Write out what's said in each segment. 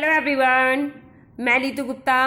Hello everyone, मैं लीतू Gupta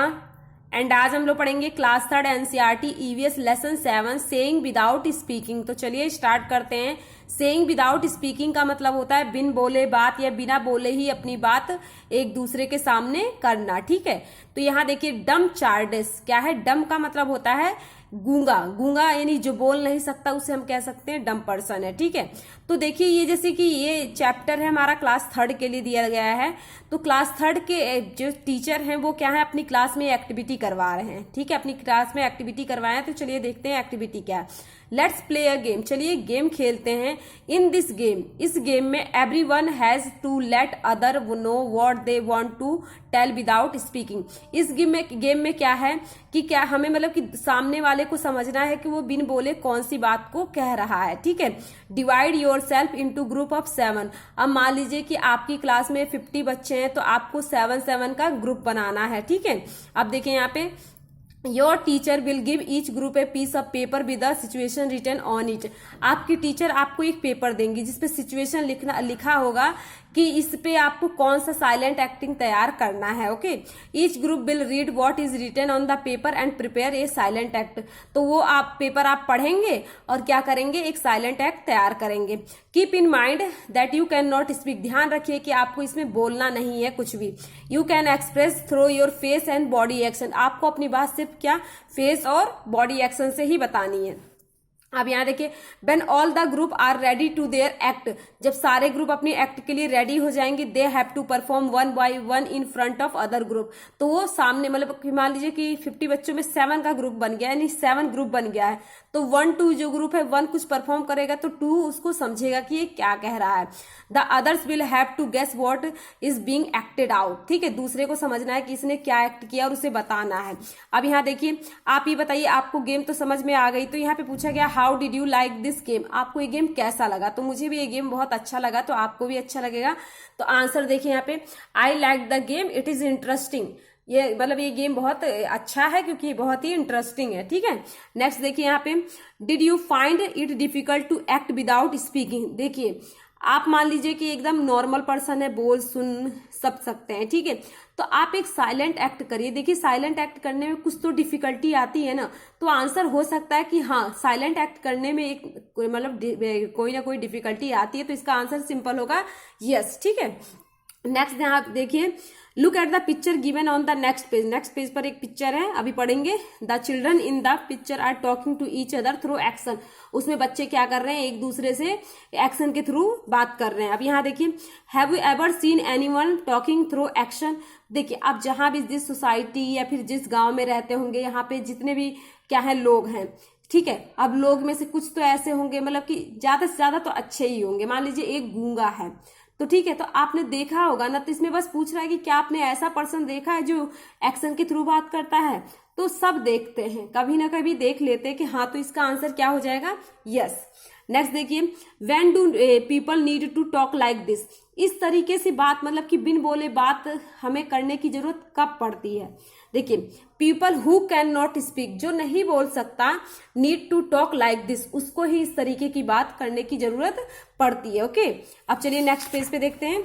and आज हम लोग पढ़ेंगे class third NCERT EVS lesson 7 saying without speaking. तो चलिए स्टार्ट करते हैं। सेइंग विदाउट स्पीकिंग का मतलब होता है बिन बोले बात या बिना बोले ही अपनी बात एक दूसरे के सामने करना। ठीक है, तो यहाँ देखिए डम चार्डेस क्या है। डम का मतलब होता है गूंगा। गूंगा यानी जो बोल नहीं सकता उसे हम कह सकते हैं डम पर्सन है। ठीक है, तो देखिए ये जैसे कि ये चैप्टर है हमारा क्लास थर्ड के लिए दिया गया है। तो क्लास थर्ड के जो टीचर हैं वो क्या है अपनी क्लास में एक्टिविटी करवा रहे हैं। ठीक है, अपनी क्लास में एक्टिविटी करवाए हैं। तो चलिए देखते हैं एक्टिविटी क्या है। लेट्स प्ले अ गेम, चलिए गेम खेलते हैं। इन दिस गेम, इस गेम में everyone has to let other know what they want to tell without speaking. इस गेम में क्या है कि क्या हमें मतलब कि सामने वाले को समझना है कि वो बिन बोले कौन सी बात को कह रहा है। ठीक है, divide your self into group of 7। अब मान लीजिए कि आपकी क्लास में 50 बच्चे हैं तो आपको 7 का ग्रुप बनाना है। ठीक है, अब देखिए यहाँ पे your teacher will give each group a piece of paper with a situation written on it. आपकी टीचर आपको एक पेपर देंगी जिसपे सिचुएशन लिखा होगा कि इस पे आपको कौन सा साइलेंट एक्टिंग तैयार करना है। Okay, each group will read what is written on the paper and prepare a silent act. तो वो आप पेपर आप पढ़ेंगे और क्या करेंगे, एक साइलेंट एक्ट तैयार करेंगे। Keep in mind that you can not speak. ध्यान रखिए कि आपको इसमें बोलना नहीं है कुछ भी। You can express through your face and body action. आपको अपनी बात सिर्फ क्या फेस और बॉडी एक्शन से ही बतानी है। अब यहाँ देखिए when all the group are ready to their act. जब सारे ग्रुप अपनी एक्ट के लिए रेडी हो जाएंगे, they have to perform one by one in front of other group. तो वो सामने मतलब मान लीजिए कि 50 बच्चों में 7 का ग्रुप बन गया, यानी 7 ग्रुप बन गया है। तो 1 2 जो ग्रुप है 1 कुछ परफॉर्म करेगा तो 2 उसको समझेगा कि ये क्या कह रहा है। The others will have to guess what is being acted out. ठीक है, दूसरे को समझना है कि इसने क्या एक्ट किया और उसे बताना है। अब यहाँ देखिए आप ये बताइए, आपको गेम तो समझ में आ गई। तो यहाँ पे पूछा गया how did you like this game. आपको ये गेम कैसा लगा। तो मुझे भी ये गेम बहुत अच्छा लगा, तो आपको भी अच्छा लगेगा। तो आंसर देखिए यहाँ पे I like the game, it is interesting. ये मतलब ये गेम बहुत अच्छा है क्योंकि ये बहुत ही इंटरेस्टिंग है। ठीक है, नेक्स्ट देखिए यहाँ पे did you find it difficult to act without speaking. देखिए आप मान लीजिए कि एकदम नॉर्मल पर्सन है, बोल सुन सब सकते हैं। ठीक है, तो आप एक साइलेंट एक्ट करिए। देखिए साइलेंट एक्ट करने में कुछ तो डिफिकल्टी आती है ना, तो आंसर हो सकता है कि हाँ साइलेंट एक्ट करने में एक मतलब कोई ना कोई डिफिकल्टी आती है। तो इसका आंसर सिंपल होगा यस। ठीक है, नेक्स्ट यहाँ देखिए look at the picture given on the next page. Next page पर एक पिक्चर है, अभी पढ़ेंगे। The children in the picture are talking to each other through action. उसमें बच्चे क्या कर रहे हैं, एक दूसरे से एक्शन के थ्रू बात कर रहे हैं। अब यहाँ देखिए have you ever seen anyone talking through action. देखिए आप जहां भी जिस सोसाइटी या फिर जिस गांव में रहते होंगे, यहाँ पे जितने भी क्या है लोग हैं। ठीक है, अब लोग में से कुछ तो ऐसे होंगे मतलब कि ज्यादा से ज्यादा तो अच्छे ही होंगे। मान लीजिए एक गूंगा है, तो ठीक है, तो आपने देखा होगा ना। तो इसमें बस पूछ रहा है कि क्या आपने ऐसा पर्सन देखा है जो एक्शन के थ्रू बात करता है। तो सब देखते हैं, कभी ना कभी देख लेते हैं कि हाँ, तो इसका आंसर क्या हो जाएगा यस। नेक्स्ट देखिए when do people need to talk like this. इस तरीके से बात मतलब कि बिन बोले बात हमें करने की जरूरत कब पड़ती है। देखिए people who can not speak, जो नहीं बोल सकता, need to talk like this, उसको ही इस तरीके की बात करने की जरूरत पड़ती है। ओके, अब चलिए नेक्स्ट पेज पे देखते हैं।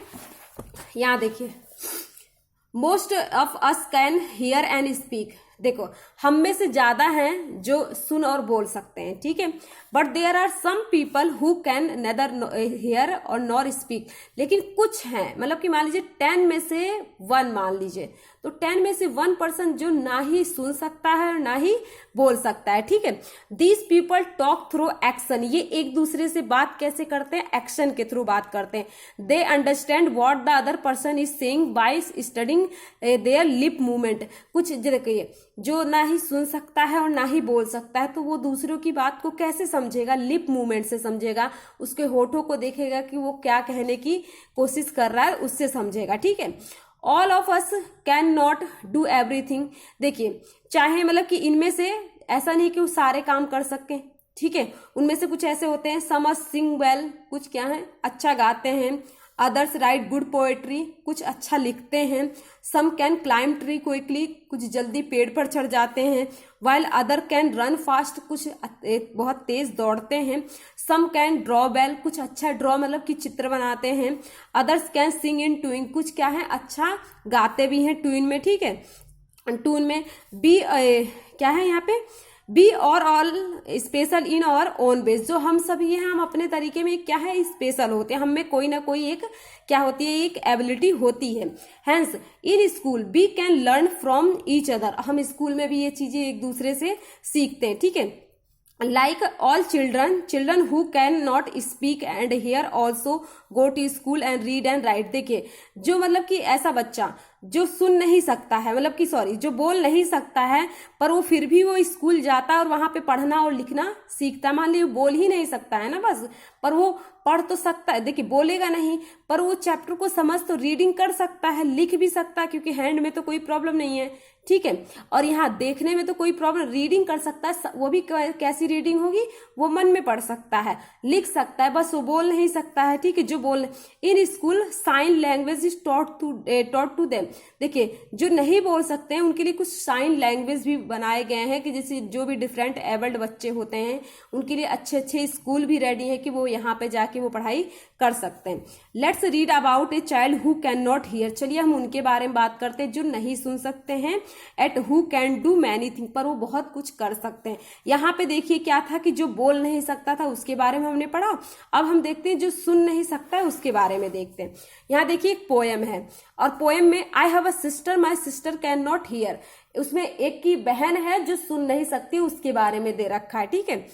यहाँ देखिए most of us can hear and speak. देखो हम में से ज्यादा हैं जो सुन और बोल सकते हैं। ठीक है, but there are some people who can neither hear और नॉर स्पीक। लेकिन कुछ हैं मतलब कि मान लीजिए 10 में से 1 मान लीजिए, तो 10 में से 1 पर्सन जो ना ही सुन सकता है और ना ही बोल सकता है। ठीक है, these people talk through action. ये एक दूसरे से बात कैसे करते हैं, एक्शन के थ्रू बात करते हैं। They understand what the other person is saying by studying there lip movement. कुछ देखिए जो ना ही सुन सकता है और ना ही बोल सकता है, तो वो दूसरों की बात को कैसे समझेगा, लिप मूवमेंट से समझेगा। उसके होठों को देखेगा कि वो क्या कहने की कोशिश कर रहा है, उससे समझेगा। ठीक है, all of us can not do everything. देखिए चाहे मतलब कि इनमें से ऐसा नहीं कि वो सारे काम कर सके। ठीक है, उनमें से कुछ ऐसे होते हैं सम सिंग वेल, कुछ क्या है अच्छा गाते हैं, अदर्स राइट गुड पोएट्री, कुछ अच्छा लिखते हैं। Some can climb tree quickly, कुछ जल्दी पेड़ पर चढ़ जाते हैं। While other can run fast, कुछ बहुत तेज दौड़ते हैं। सम कैन ड्रॉ वेल, कुछ अच्छा ड्रॉ मतलब कि चित्र बनाते हैं। Others can sing in tune, कुछ क्या है अच्छा गाते भी हैं ट्यून में, ठीक है। ट्यून में बी क्या है यहाँ पे, बी और ऑल स्पेशल इन और ओन बेस, जो हम सभी हैं हम अपने तरीके में क्या है स्पेशल होते हैं, हम में कोई ना कोई एक क्या होती है एक एबिलिटी होती है। Hence in school we can learn from each other, हम स्कूल में भी ये चीजें एक दूसरे से सीखते हैं, ठीक है। Like all children who can not speak and hear also go to school and read and write. देखिए जो मतलब कि ऐसा बच्चा जो सुन नहीं सकता है, मतलब कि सॉरी जो बोल नहीं सकता है, पर वो फिर भी वो स्कूल जाता है और वहां पे पढ़ना और लिखना सीखता है। मान लीजिए बोल ही नहीं सकता है ना बस, पर वो पढ़ तो सकता है, देखिए बोलेगा नहीं पर वो चैप्टर को समझ तो रीडिंग कर सकता है, लिख भी सकता है, क्योंकि हैंड में तो कोई प्रॉब्लम नहीं है, ठीक है। और यहाँ देखने में तो कोई प्रॉब्लम, रीडिंग कर सकता है, वो भी कैसी रीडिंग होगी, वो मन में पढ़ सकता है, लिख सकता है, बस वो बोल नहीं सकता है, ठीक है। जो बोल in school sign language is taught to them, देखिए जो नहीं बोल सकते हैं उनके लिए कुछ साइन लैंग्वेज भी बनाए गए हैं कि जैसे जो भी डिफरेंट एबल्ड बच्चे होते हैं उनके लिए अच्छे अच्छे स्कूल भी रेडी है कि वो यहाँ पे जाके वो पढ़ाई कर सकते हैं। Let's read about a child who can not here, चलिए हम उनके बारे में बात करते हैं जो नहीं सुन सकते हैं। At who can do many thing, पर वो बहुत कुछ कर सकते हैं। यहाँ पे देखिए क्या था कि जो बोल नहीं सकता था उसके बारे में हमने पढ़ा, अब हम देखते हैं जो सुन नहीं सकता है उसके बारे में देखते हैं। यहाँ देखिए एक पोएम है और पोएम में I have a sister my sister can not here, उसमें एक की बहन है जो सुन नहीं सकती उसके बारे में दे रखा है, ठीक है।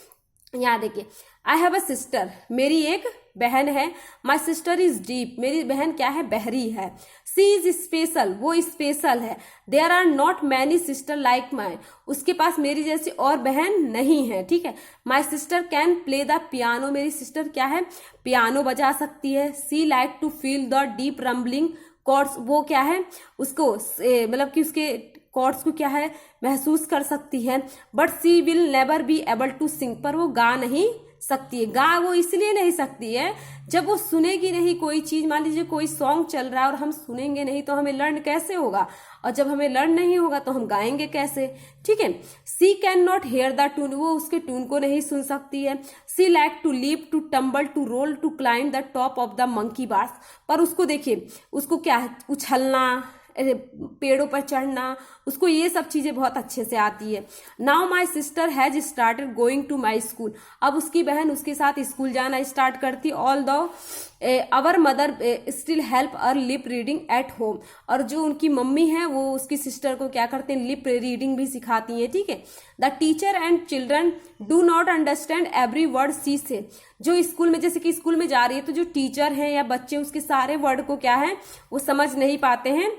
यहाँ देखिए आई हैव अ सिस्टर, मेरी एक बहन है। माई सिस्टर इज डीप, मेरी बहन क्या है बहरी है। सी इज स्पेशल, वो स्पेशल है। There are not many sister like my, उसके पास मेरी जैसी और बहन नहीं है, ठीक है। My sister can play the piano, मेरी सिस्टर क्या है पियानो बजा सकती है। She like to feel the deep rumbling chords, वो क्या है उसको मतलब कि उसके कॉर्ड्स को क्या है महसूस कर सकती है। But she will never be able to sing, पर वो गा नहीं सकती है। गा वो इसलिए नहीं सकती है जब वो सुनेगी नहीं कोई चीज, मान लीजिए कोई सॉन्ग चल रहा है और हम सुनेंगे नहीं तो हमें लर्न कैसे होगा, और जब हमें लर्न नहीं होगा तो हम गाएंगे कैसे, ठीक है। She can not hear the tune, वो उसके ट्यून को नहीं सुन सकती है। She like to leap to tumble to roll to climb the top of the monkey bars, पर उसको देखिए उसको क्या है उछलना, पेड़ों पर चढ़ना, उसको ये सब चीजें बहुत अच्छे से आती है। Now my sister has started going to my school, अब उसकी बहन उसके साथ स्कूल जाना स्टार्ट करती। All the our mother still help her lip reading at home, और जो उनकी मम्मी है वो उसकी सिस्टर को क्या करते हैं लिप रीडिंग भी सिखाती है, ठीक है। The teacher and children do not understand every word she say, जो स्कूल में जैसे कि स्कूल में जा रही है तो जो टीचर है या बच्चे उसके सारे वर्ड को क्या है वो समझ नहीं पाते हैं।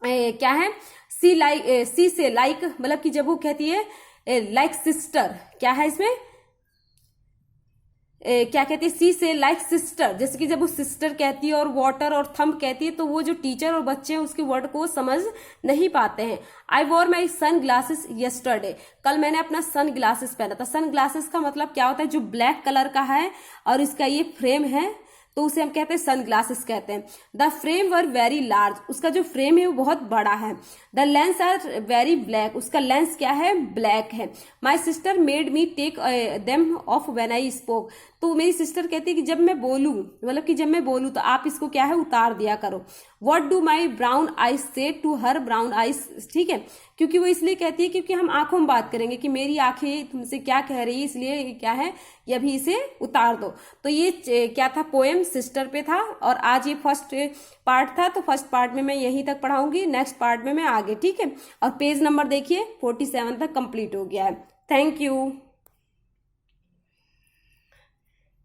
क्या है सी लाइक सी से लाइक मतलब कि जब वो कहती है लाइक सिस्टर, क्या है इसमें क्या कहती है सी से लाइक सिस्टर, जैसे कि जब वो सिस्टर कहती है और वाटर और थंब कहती है तो वो जो टीचर और बच्चे हैं उसके वर्ड को समझ नहीं पाते हैं। आई वॉर माई सन ग्लासेस यस्टरडे, कल मैंने अपना सन ग्लासेस पहना था। सन ग्लासेस का मतलब क्या होता है जो ब्लैक कलर का है और इसका ये फ्रेम है तो उसे हम कहते हैं सन ग्लासेस कहते हैं। The frame were very large, उसका जो फ्रेम है वो बहुत बड़ा है। The lens are very black, उसका लेंस क्या है ब्लैक है। My sister made me take them off when I spoke, तो मेरी सिस्टर कहती है कि जब मैं बोलूं मतलब कि जब मैं बोलूं तो आप इसको क्या है उतार दिया करो। What do my brown eyes से टू हर ब्राउन आइज, ठीक है, क्योंकि वो इसलिए कहती है क्योंकि हम आंखों में बात करेंगे कि मेरी आंखें तुमसे क्या कह रही है, इसलिए क्या है ये अभी इसे उतार दो। तो ये क्या था पोएम सिस्टर पे था और आज ये फर्स्ट पार्ट था, तो फर्स्ट पार्ट में मैं यहीं तक पढ़ाऊंगी, नेक्स्ट पार्ट में मैं आगे, ठीक है। और पेज नंबर देखिए 47 तक कंप्लीट हो गया है। Thank you.